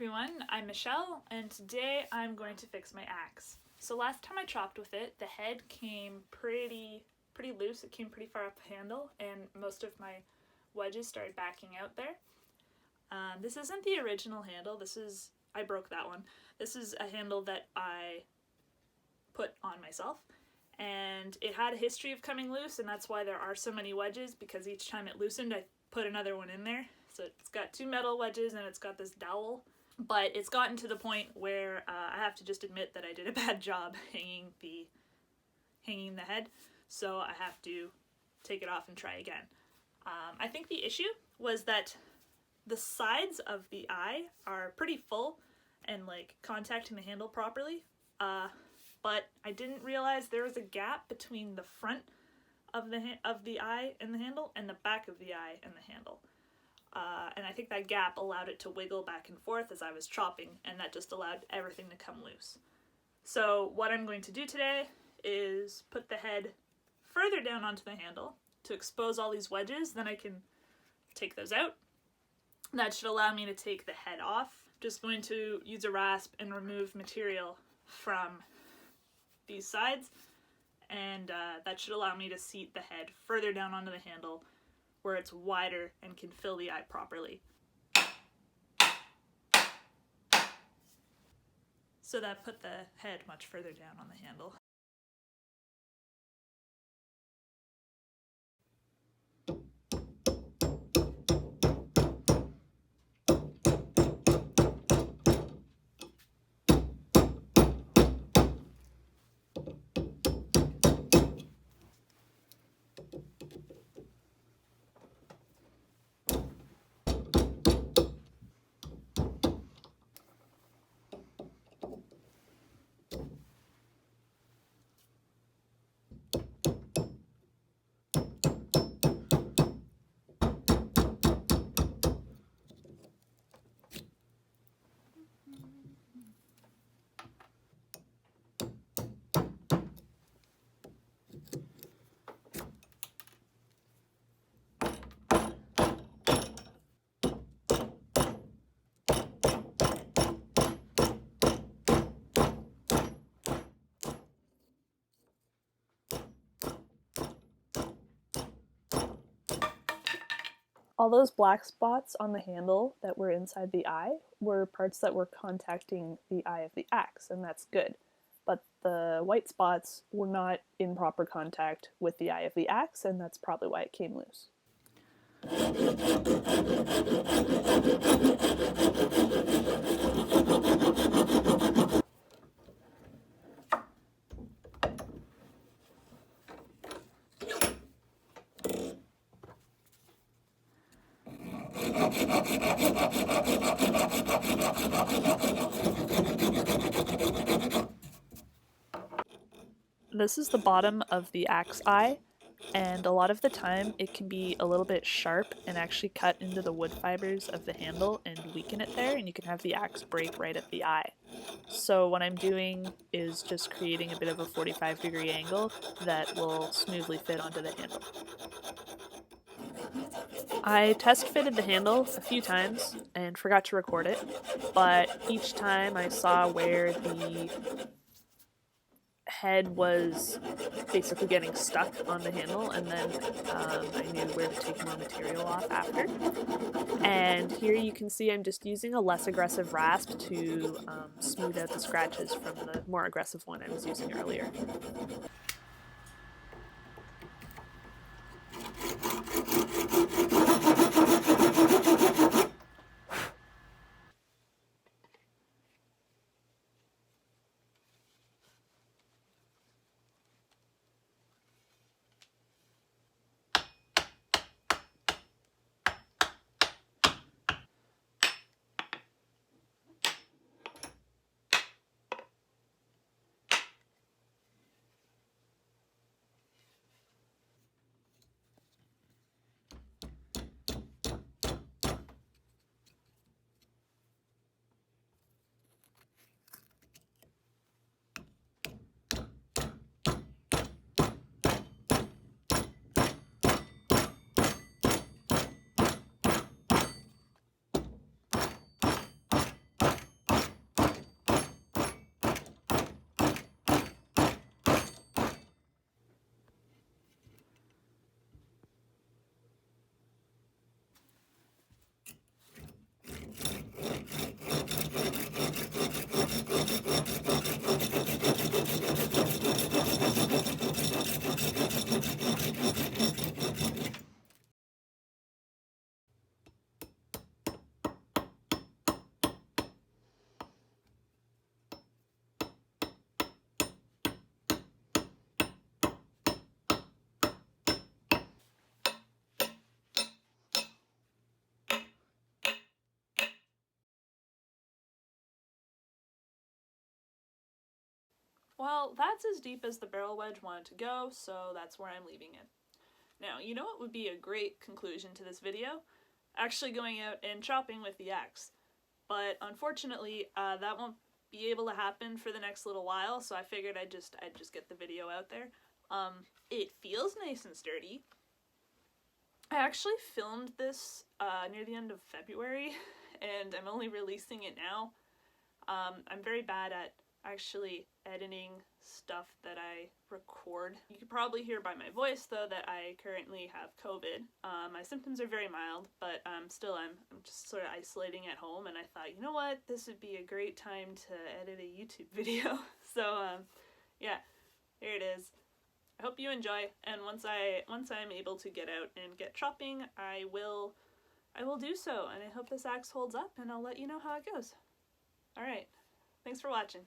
everyone, I'm Michelle, and today I'm going to fix my axe. So last time I chopped with it, the head came pretty loose. It came pretty far up the handle, and most of my wedges started backing out there. This isn't the original handle. I broke that one. This is a handle that I put on myself, and it had a history of coming loose, and that's why there are so many wedges, because each time it loosened, I put another one in there. So it's got two metal wedges and it's got this dowel, but it's gotten to the point where I have to just admit that I did a bad job hanging the head, so I have to take it off and try again. I think the issue was that the sides of the eye are pretty full and like contacting the handle properly, but I didn't realize there was a gap between the front of the eye and the handle and the back of the eye and the handle. And I think that gap allowed it to wiggle back and forth as I was chopping, and that just allowed everything to come loose. So what I'm going to do today is put the head further down onto the handle to expose all these wedges. Then I can take those out. That should allow me to take the head off. Just going to use a rasp and remove material from these sides, and that should allow me to seat the head further down onto the handle where it's wider and can fill the eye properly. So that put the head much further down on the handle. All those black spots on the handle that were inside the eye were parts that were contacting the eye of the axe, and that's good. But the white spots were not in proper contact with the eye of the axe, and that's probably why it came loose. This is the bottom of the axe eye, and a lot of the time it can be a little bit sharp and actually cut into the wood fibers of the handle and weaken it there, and you can have the axe break right at the eye. So what I'm doing is just creating a bit of a 45-degree angle that will smoothly fit onto the handle. I test fitted the handle a few times and forgot to record it, but each time I saw where the head was basically getting stuck on the handle, and then I knew where to take more material off after. And here you can see I'm just using a less aggressive rasp to smooth out the scratches from the more aggressive one I was using earlier. Well, that's as deep as the barrel wedge wanted to go, so that's where I'm leaving it. Now, you know what would be a great conclusion to this video? Actually going out and chopping with the axe. But unfortunately, that won't be able to happen for the next little while, so I figured I'd just get the video out there. It feels nice and sturdy. I actually filmed this near the end of February, and I'm only releasing it now. I'm very bad at actually editing stuff that I record. You can probably hear by my voice, though, that I currently have COVID. My symptoms are very mild, but still I'm just sort of isolating at home, and I thought, you know what, this would be a great time to edit a YouTube video. So yeah, here it is. I hope you enjoy, and once I'm able to get out and get chopping, I will do so, and I hope this axe holds up, and I'll let you know how it goes. Alright, thanks for watching.